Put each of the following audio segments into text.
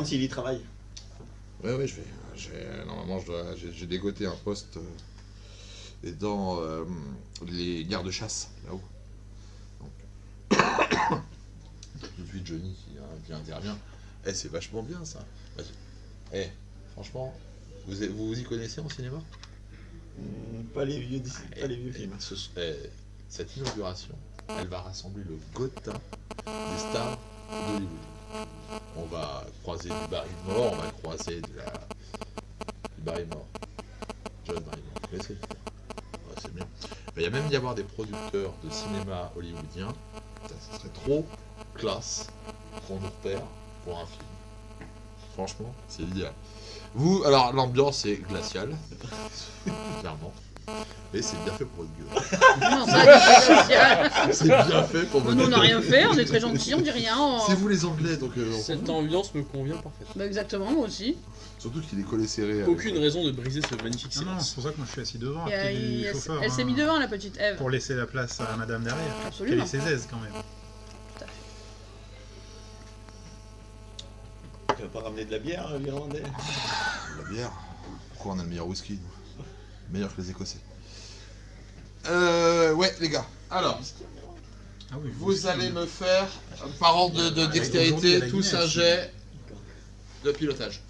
s'il y travaille. Ouais, normalement, j'ai dégoté un poste et dans les gardes-chasse, là-haut. Donc, tout de suite, Johnny qui intervient. Eh, c'est vachement bien, ça. Vas-y. Eh, franchement, vous y connaissez en cinéma? Pas les vieux films. Cette inauguration, elle va rassembler le Gotha des stars d'Hollywood. On va croiser du Barrymore, on va croiser du Barrymore. John Barrymore, vous connaissez? Ouais, c'est bien. Il va même y avoir des producteurs de cinéma hollywoodien. Ça serait trop classe qu'on nous repère pour un film. Franchement, c'est idéal. Alors l'ambiance est glaciale, clairement. Mais c'est bien fait pour votre gueule. Non, pas social. C'est bien fait pour votre Nous, on gueule. n'a rien fait, on est très gentils, on dit rien. C'est vous les Anglais, donc... Cette ambiance me convient parfaitement. Bah exactement, moi aussi. Surtout qu'il est collé serré. Aucune raison de briser ce magnifique Non, silence. c'est pour ça que moi je suis assis devant, à Et, côté du chauffeur. elle s'est mis devant, la petite Ève. Pour laisser la place à madame derrière. Absolument. Qu'elle ait ses aises quand même. Tu vas pas ramener de la bière, l'Irlandais? La bière. Pourquoi on a le meilleur whisky, nous? Meilleur que les Écossais. Ouais, les gars. Alors, Ah oui, vous allez me faire, par ordre de aujourd'hui, dextérité, elle a tous gagné, un jet de pilotage.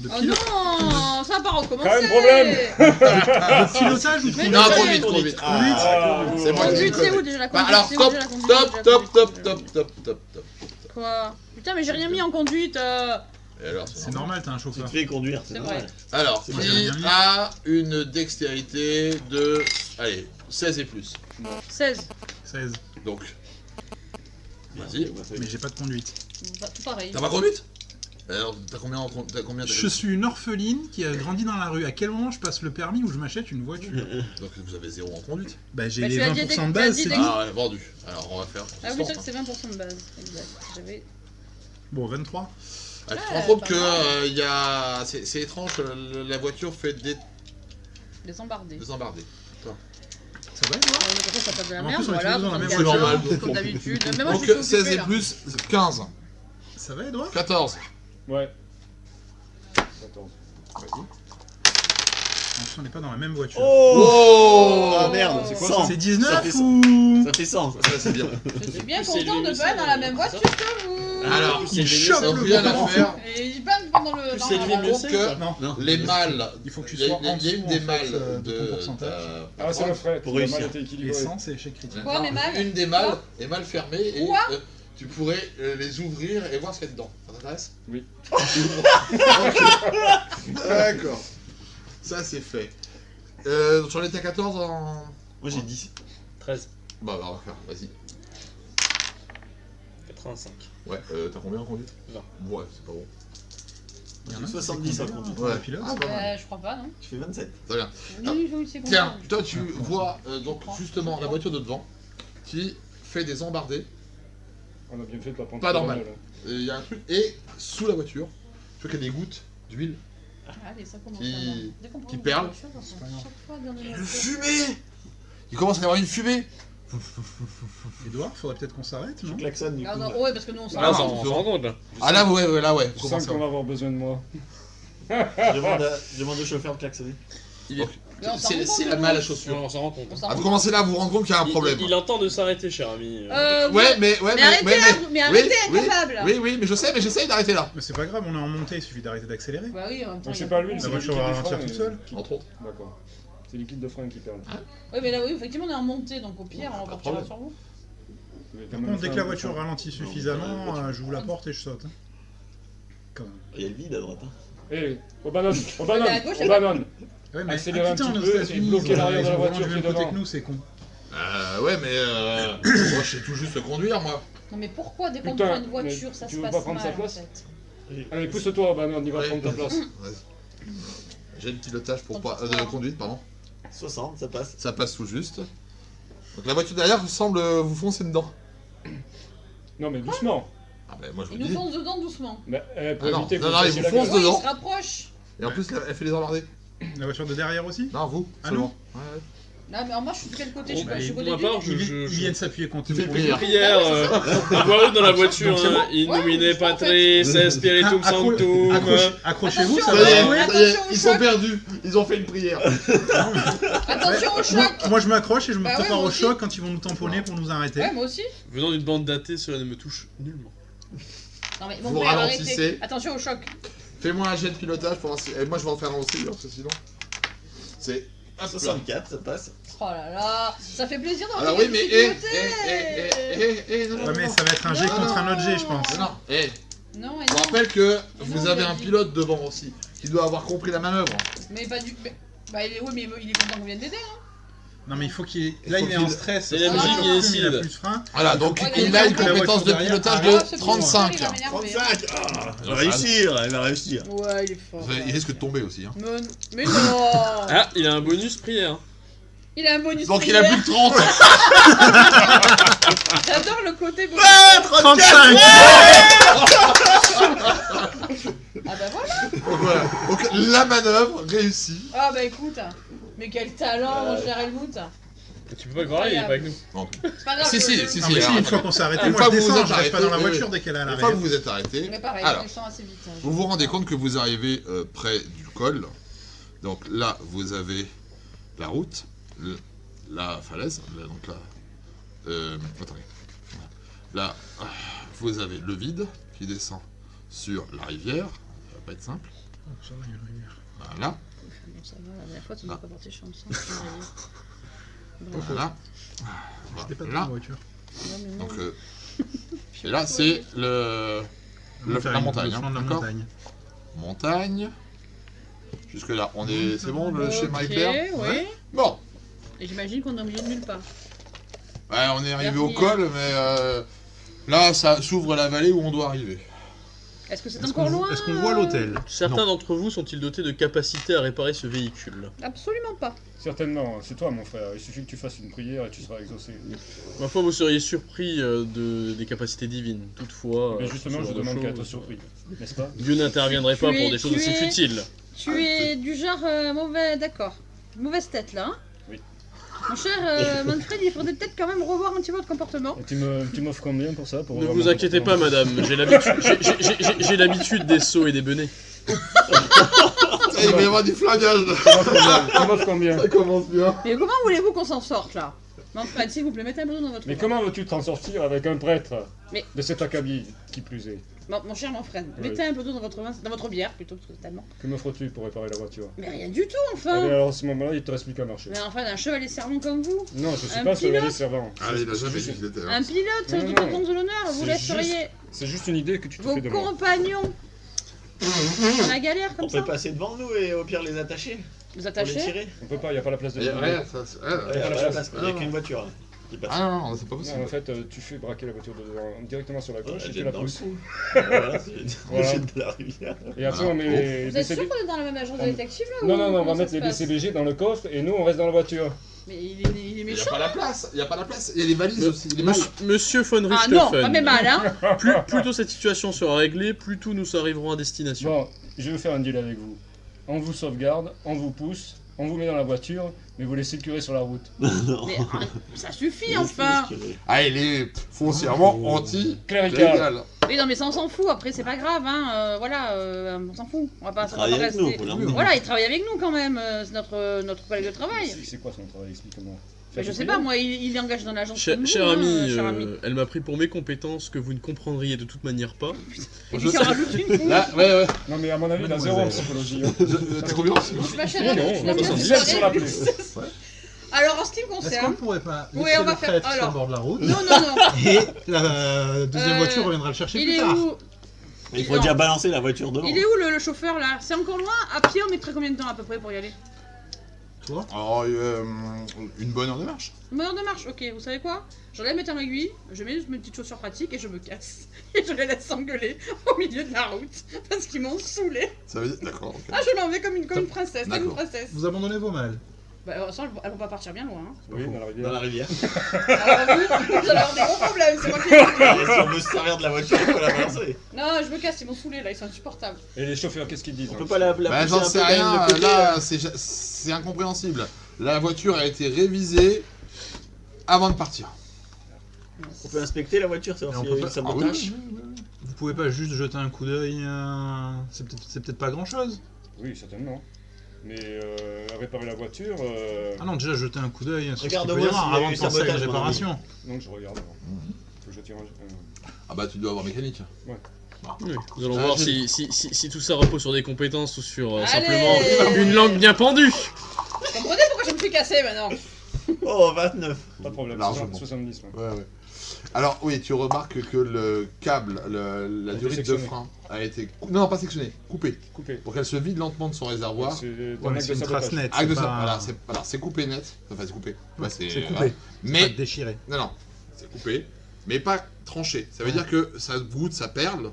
De Oh non, ça va pas recommencer. Quand même problème. De pilotage ou de Mais Non, non, conduite, mais- conduite. Ah, C'est moi qui Conduite, dis c'est où conduite. déjà la Bah, conduite? alors, C'est où stop, déjà la conduite? stop, Déjà la stop, conduite. stop, stop, stop, stop. Quoi? Putain, mais j'ai rien mis en conduite. Et alors, C'est normal, t'as un Tu chauffeur. te fais conduire, c'est C'est normal. vrai. Alors, C'est qui bien mis. a une dextérité de, allez, 16 et plus. 16. 16. Donc, vas-y. Mais j'ai pas de conduite. Bah, tout pareil. T'as pas conduite? Alors, t'as combien Je suis une orpheline qui a grandi dans la rue. À quel moment je passe le permis ou je m'achète une voiture? Donc vous avez 0 en conduite. Bah j'ai Bah, les tu as dit 20% de t'as base, dit c'est des- tout. Ah, vendu. Alors on va faire. Ah oui, c'est vrai que c'est 20% de base. Exact. J'avais. Bon, 23. Tu te Ah, rends compte pas que mal. il y a, c'est étrange. La voiture fait Les embardés. des embardés. Ça va, toi Comme ça, ça passe de la En merde, plus, on est voilà. tous dans la comme même d'habitude, voiture. comme Normal. d'habitude. Mais moi, Donc je suis 16 occupée, et là. plus, 15, Ça va, Edouard 14. Ouais. 14. On n'est pas dans la même voiture. Oh, ah merde, c'est quoi 100. C'est Ça 19 fait ou... Ça fait 100. Ça c'est bien. Je suis bien C'est content de lui, pas être dans la même c'est voiture ça. que vous. Alors, Il chope donc le rien à volant. faire. Et je parle pendant le. Plus dans c'est la- élevé, mieux Donc c'est. Non. Non. les mâles. Il faut que tu Il y a sois en il y a dessous, une en des fait, mâles de ton pourcentage. Ah, c'est le frais. Pour La réussir. malle était équilibrée. Et 100, c'est échec critique. Quoi, mes mâles Une des mâles est mal fermée et Quoi tu pourrais les ouvrir et voir ce qu'il y a dedans. Ça t'intéresse? Oui. D'accord. Ça c'est fait. Sur l'état 14 en... Moi j'ai 10. 13, Bah on va faire, vas-y. 85. Ouais, t'as combien en conduite? 20. Ouais, c'est pas bon. Il y en a, 70 c'est en combien, conduite. pour la pilote Ah, pas mal. Je crois pas, non. Tu fais 27. Très bien. Oui, oui, c'est Tiens, combien toi tu vois donc justement la voiture de devant qui fait des embardés. On a bien fait de la prendre. Pas normal. Il y a un truc, et sous la voiture, tu vois qu'il y a des gouttes d'huile. Allez, ça commence. Qui- alors. Dès qu'on prend qui une perle. voiture, on s'en fout chaque fois bien de Et notre le côté. fumée. Il commence à y avoir une fumée. Edouard, faudrait peut-être qu'on s'arrête, non? Klaxon du coup. Ah, non, ouais, parce que nous on s'en Ah, va. on s'en rend compte là. Ah là ouais, là ouais. Je sens qu'on va avoir besoin de moi. Je demande au chauffeur de klaxonner. Il est- Mais on s'en rend C'est compte, la nous. malle à chaussures. On s'en rend compte. On s'en Ah, rend vous compte. commencez là à vous rendre compte qu'il y a un problème. Il entend de s'arrêter, cher ami. Ouais, mais Mais arrêtez là, mais arrêtez, incapable. Oui, mais je sais, mais j'essaye d'arrêter là. Mais c'est pas grave, on est en montée, il suffit d'arrêter d'accélérer. Bah oui, en même temps. Donc il y c'est a pas pas lui, de c'est La le voiture liquide va des ralentir freins, toute et- seule. Entre autres. D'accord. C'est le liquide de frein qui perd. Oui, mais là, oui, effectivement, on est en montée, donc au pire, on Pas de repartira problème. sur vous. Par contre, dès que la voiture ralentit suffisamment, j'ouvre la porte et je saute. Hein. Quand même. Il y a le vide à droite. Hein. Eh, au banane, au mais à banane, gauche, au il y a banane. Ouais, mais Accélérer un putain, petit aux peu et États-Unis, bloquer ils ont l'arrière de la le volant voiture du qui même est côté devant. que nous, c'est con. Ouais, mais moi je sais tout juste conduire, moi. Non, mais pourquoi dès qu'on Putain, prend une voiture, mais ça tu se veux passe pas prendre mal, sa en place fait. Allez, pousse-toi, au banane, il va Ouais. prendre ta place. Vas-y. J'ai le pilotage pour pas de conduite, pardon. 60, ça passe. Ça passe tout juste. Donc la voiture derrière semble vous foncer dedans. Non, mais doucement. Ah bah moi je vous Il nous dis. fonce dedans doucement. Mais, pour Ah non, éviter que non, vous non, il fassiez vous la fonce gueule. Oui, dedans. il se rapproche. Et en plus elle fait les embardés. La voiture de derrière aussi? Non, vous, Ah, seulement. Ouais, ouais. Là, mais en moi, je suis de quel côté? Je suis Bon, pas- je suis pour côté ma du part, nez. je Ils viennent s'appuyer contre Tu fais nous. prière. prière à voix haute dans la voiture. Donc, c'est bon. In Ouais, nomine c'est bon, en Patris, Spiritum Ah, Sanctum. Accrochez-vous, Attention, ça Ça y est, va jouer. ça y est, Attention au ils sont choc. perdus. Ils ont fait une prière. Attention au choc. Moi je m'accroche et je me Bah ouais, prépare moi au aussi. choc quand ils vont nous tamponner pour nous arrêter. Ouais, moi aussi. Venant d'une bande d'athées, cela ne me touche nullement. Non, mais mon Vous père, ralentissez. arrêtez. Attention au choc. Fais-moi un jet de pilotage pour voir si. Et moi je vais en faire un aussi, parce que sinon. C'est. Hop là. 64, ça passe. Oh là là, ça fait plaisir d'en Alors oui, mais. Non, non, Ouais, mais non. ça va être un G Non, contre non, un autre G, je pense. Non, non. Non, mais Je vous non. rappelle que vous non, avez il a un dit. pilote devant aussi, qui doit avoir compris la manœuvre. Mais pas du. Bah, il est... Ouais, mais il est content qu'on vienne d'aider. Hein. Non, mais il faut qu'il. Là, faut il est en qu'il- stress. C'est la musique Il qui a décide. plus de frein. Voilà, donc Ouais, il mais a une la compétence de voiture pilotage derrière. de Ah, c'est bon, 35. il va m'énerver, hein. 35. Ah, elle va réussir, elle va réussir. Ouais, il est fort. Il risque de tomber aussi. Hein. Mais non. Ah, il a un bonus prière. Il a un bonus. Donc il a prière. plus que 30. J'adore le côté bonus. Ah, 35. Ah bah voilà. Donc voilà. Donc la manœuvre réussie. Ah bah écoute. Mais quel talent, mon cher Helmut. Tu peux pas croire, il est pas avec nous. Donc, C'est pas grave. si, si, si, Non, si. mais si, alors, une fois qu'on s'est arrêté, Une moi fois je que vous descends, êtes je reste pas dans la arrêté, voiture oui. dès qu'elle est à Une fois que l'arrière. vous vous êtes arrêté, Mais pareil, alors, je descends assez vite. hein. vous vous rendez compte que vous arrivez près du col. Donc là, vous avez la route, la falaise. Là, donc là, attendez. Là, vous avez le vide qui descend sur la rivière. Ça va pas être simple. Ça va, il y a la rivière. Voilà. Bon, ça va, la dernière fois, tu Ah. m'as pas porté chance. Hein, Voilà. J'étais pas dans Là. la voiture. Donc, et là, c'est On va faire la une montagne. leçon de la D'accord. montagne. Montagne. Jusque là, c'est bon, le schéma est clair. oui. Bon. Et j'imagine qu'on est au milieu de nulle part. Ouais, on est arrivé au Dernier. col, mais là, ça s'ouvre la vallée où on doit arriver. Est-ce que c'est Est-ce encore qu'on loin est-ce qu'on voit l'hôtel? Certains d'entre vous sont-ils dotés de capacité à réparer ce véhicule? Absolument pas. Certainement, c'est toi mon frère. Il suffit que tu fasses une prière et tu seras exaucé. Ma foi, vous seriez surpris des capacités divines. Toutefois, Mais justement, ce je genre de demande qu'à choses, être surpris, n'est-ce pas? Dieu n'interviendrait pas Tu pour es- des choses tu aussi es- futiles. Tu es du genre mauvais, d'accord. Mauvaise tête là, hein? Oui. Mon cher Manfred, il faudrait peut-être quand même revoir un petit peu votre comportement. Et tu m'offres combien pour ça pour Ne revoir vous mon inquiétez pas, comportement madame, j'ai l'habitude j'ai l'habitude des sauts et des benets. Il va y avoir du flagage là. Tu m'offres combien? Ça commence bien. Mais comment voulez-vous qu'on s'en sorte là? Manfred, s'il vous plaît, mettez un peu d'eau dans votre Mais vin. comment veux-tu t'en sortir avec un prêtre Mais- de cet acabit, qui plus est? Mon cher Manfred, Oui. mettez un peu d'eau dans votre vin, dans votre bière plutôt que totalement. Que m'offres-tu pour réparer la voiture? Mais rien du tout, Eh enfin. bien, alors à ce moment-là, il te reste plus qu'à marcher. Mais enfin, un chevalier servant comme vous. Non, je suis Un pas pilote chevalier servant. Ah, il a jamais dit qu'il était là. Un pilote Non, de non. bâton de l'honneur, vous C'est laisseriez C'est juste une idée que tu te vos fais de moi. compagnons dans la galère On comme peut ça. passer devant nous et au pire les attacher. Vous Pour les attachez. tirer. On peut pas, y a pas la place de Il y a vider. rien, ça, c'est- Ouais, pas la la place. place, il n'y a qu'une voiture là, qui passe. Ah non, non, c'est pas Non, possible. en fait, tu fais braquer la voiture de devant, directement sur la gauche et tu Jette la dans le pousses. trou. Voilà, c'est Voilà. jette de la rivière. Et après, Voilà. on met les Vous êtes sûr DCB. qu'on est dans la même agence de détective là Non, ou non, non, on va comment mettre ça les se passe DCBG dans le coffre et nous, on reste dans la voiture. Mais il est Il y a méchant. pas la place, il y a pas la place. Il y a les valises aussi, il est mal. Monsieur von Ah non, pas Richthofen, mes mal, hein. plus tôt cette situation sera réglée, plus tôt nous arriverons à destination. Bon, je vais faire un deal avec vous. On vous sauvegarde, on vous pousse, on vous met dans la voiture, mais vous laissez le curé sur la route. Non. Mais ça suffit enfin. Ah, il est foncièrement Clérical. anti-légal. Oui, non, mais ça on s'en fout. Après, c'est pas grave, hein. Voilà, on s'en fout. On va pas Travaille avec nous, rester. faut l'emmener. Voilà, il travaille avec nous quand même. C'est notre collègue de travail. C'est quoi son travail? Explique-moi. Mais je sais pas, moi, il est engagé dans l'agence. Cher, comme vous, cher hein, ami, cher ami. elle m'a pris pour mes compétences que vous ne comprendriez de toute manière pas. Et puis, il en rajoute une couche. Là, ouais. Non, mais à mon avis, il a zéro en psychologie. hein. T'as combien aussi Ma chère Non, amie, non, tu n'as on bien va vu s'en ça. sur la plus. Alors, en ce qui me Est-ce qu'on concerne. pourrait pas Oui, laisser on va le faire- prêtre sur alors. le bord de la route Non, non, non. et la deuxième voiture reviendra le chercher Il plus est tard? où Il faut Non. déjà balancer la voiture devant. Il est où le chauffeur là? C'est encore loin? À pied, on mettrait combien de temps à peu près pour y aller? Toi? Alors, une bonne heure de marche. Une heure de marche, ok, vous savez quoi? J'enlève mes talons aiguilles, je mets mes petites chaussures pratiques et je me casse. Et je les laisse s'engueuler au milieu de la route parce qu'ils m'ont saoulé. Ça veut dire. D'accord, ok. Ah, je m'en vais comme une princesse, comme une D'accord. princesse. Vous abandonnez vos mâles. Bah, ça, elles vont pas partir bien loin. Hein. Oui, dans la Dans rivière. la rivière. Alors, vous, vous allez avoir des gros problèmes, c'est moi qui. Et si on veut se servir de la voiture, il faut la balancer. Non, je me casse, ils m'ont saoulé là, ils sont insupportables. Et les chauffeurs, qu'est-ce qu'ils disent On hein peut pas la Bah, pousser j'en un sais peu quand même rien, de côté, là, c'est incompréhensible. La voiture a été révisée avant de partir. On peut inspecter la voiture, Et savoir on s'il y a peut eu pas- du Ah oui, sabotage. Vous pouvez pas juste jeter un coup d'œil, c'est peut-être pas grand chose. Oui, certainement. Mais réparer la voiture, Ah non, déjà jeter un coup d'œil sur ce qu'il Regarde peut au y moins avoir s'il y a avant eu de penser à une sabotage, mon ami. réparation. donc je regarde avant. Mhm. Faut que je tire un- Ah bah tu dois avoir mécanique. Oui, nous allons Ah, voir je- si tout ça repose sur des compétences ou sur Allez simplement une langue bien pendue. Vous comprenez pourquoi je me suis cassé maintenant? Oh, 29. Pas de problème, Largement. 70. Ouais. Ouais. Alors oui, tu remarques que le câble, la été durite de sectionné. frein a été... Non, pas sectionné, coupé. Coupé. Pour qu'elle se vide lentement de son réservoir. C'est Ouais, un mais acte c'est de une trace sabotage. nette. Acte de c'est ça. pas- Voilà, c'est coupé net. Enfin, c'est coupé. Ouais, C'est voilà. coupé. Mais... Pas déchiré. Non, c'est coupé. Mais pas tranché. Ça veut dire que ça goûte, ça perle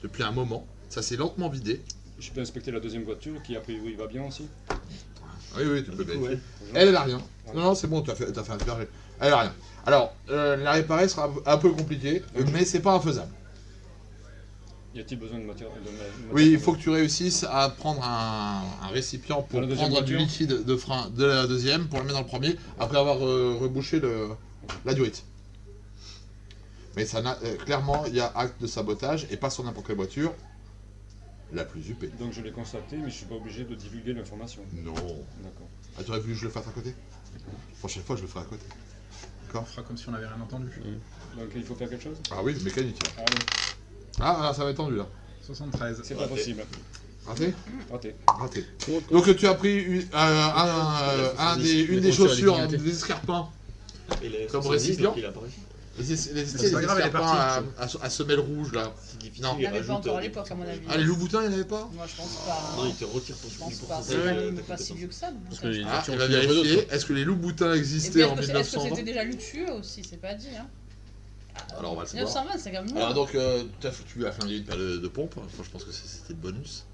depuis un moment. Ça s'est lentement vidé. Je peux inspecter la deuxième voiture qui a priori va bien aussi. Oui, tu peux Du coup, vérifier. ouais. Elle a rien. Non, c'est bon, t'as fait un super jet. Elle a rien. Alors, la réparer sera un peu compliqué, mais c'est pas infaisable. Y a-t-il besoin de matière Oui, il faut que tu réussses à prendre un récipient pour Dans la deuxième prendre du voiture. liquide de frein de la deuxième pour le mettre dans le premier, après avoir rebouché la durite. Mais ça n'a, clairement, il y a acte de sabotage, et pas sur n'importe quelle voiture, la plus UP. Donc je l'ai constaté, mais je suis pas obligé de divulguer l'information. Non. D'accord. Ah, tu aurais voulu que je le fasse à côté? Prochaine fois, je le ferai à côté. On fera comme si on n'avait rien entendu. Donc il faut faire quelque chose. Ah oui, mécanique. Allez, Ah, ça va être tendu là. 73. c'est pas Raté. possible. Raté? Raté. Raté. Donc tu as pris une des chaussures, des escarpins. Et les Comme 70, récipient. donc il a pas réussi. C'est pas grave, elle est partie. à semelle rouge là. C'est difficile. Non. Il n'y avait pas rajoute, encore à l'époque, à mon avis. Ah, les loups-boutins, il n'y en avait pas? Moi, je pense pas. Non, il te retire ton Je pense du pas. pourcentage C'est de quand ta même pas compétence. si vieux que ça. le Parce que bouquin. les Ah, actions il va ont fini un peu vérifier. d'autres. Est-ce que les loups-boutins Et existaient puis, en est-ce que 1920? c'était déjà luxueux aussi? C'est pas dit, hein. Alors on va le savoir. 1920, c'est quand même Alors loin. donc tu as flingué une paire de pompes. Enfin, je pense que c'était le bonus.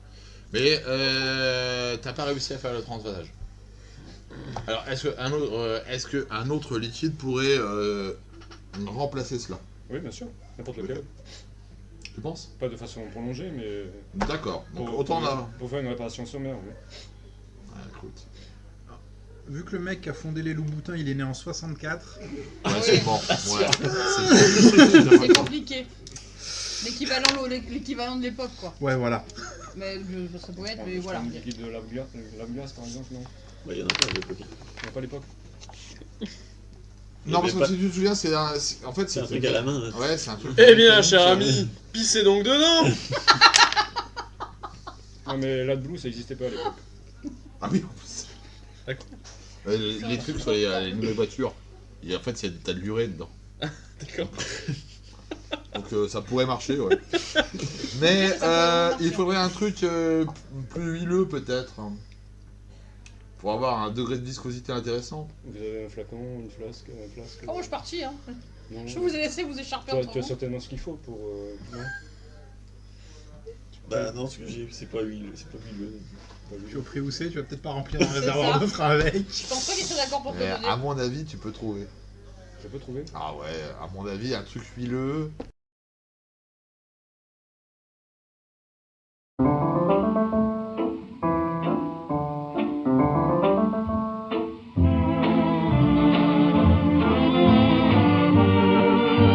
Mais t'as pas réussi à faire le transvasage. Alors est-ce qu'un autre liquide pourrait remplacer cela? Oui, bien sûr. N'importe lequel. Tu penses? Pas de façon prolongée, mais D'accord. Donc pour, autant pour- là. pour faire une réparation sommaire. Oui. Ah, écoute. Vu que le mec qui a fondé les loups-boutins, il est né en 64. Ouais, c'est bon. Ouais. C'est compliqué. L'équivalent de l'époque, quoi. Ouais, voilà. Mais ça pouvait être, mais Je voilà. prends une liquide de lave-glace par exemple, non. Bah, il y en a pas, les petits. Non, pas à l'époque. Non, parce Il y que avait si tu te souviens, en fait C'est un truc à la main. Ouais, c'est un truc. Eh bien, cher ami, pissez donc dedans. Non, mais l'AdBlue ça n'existait pas à l'époque. Ah oui, en plus. D'accord. Les trucs sur les nouvelles voitures, en fait, t'as de l'urée dedans. D'accord. Donc ça pourrait marcher, ouais. Mais il faudrait un truc plus huileux, peut-être. Hein, pour avoir un degré de viscosité intéressant. Vous avez un flacon, une flasque, un flasque. Oh, moi, je suis parti, hein. Non, Je vous ai laissé vous écharper tu entre as vous. certainement ce qu'il faut pour. Non. Bah, non, ce que j'ai, c'est pas huileux. C'est pas huileux. Puis au prix où c'est, tu vas peut-être pas remplir un C'est réservoir ça. de frein avec. Je pense pas qu'il serait d'accord pour te Mais le donner. à mon avis, tu peux trouver. Je peux trouver. Ah ouais, à mon avis, un truc huileux.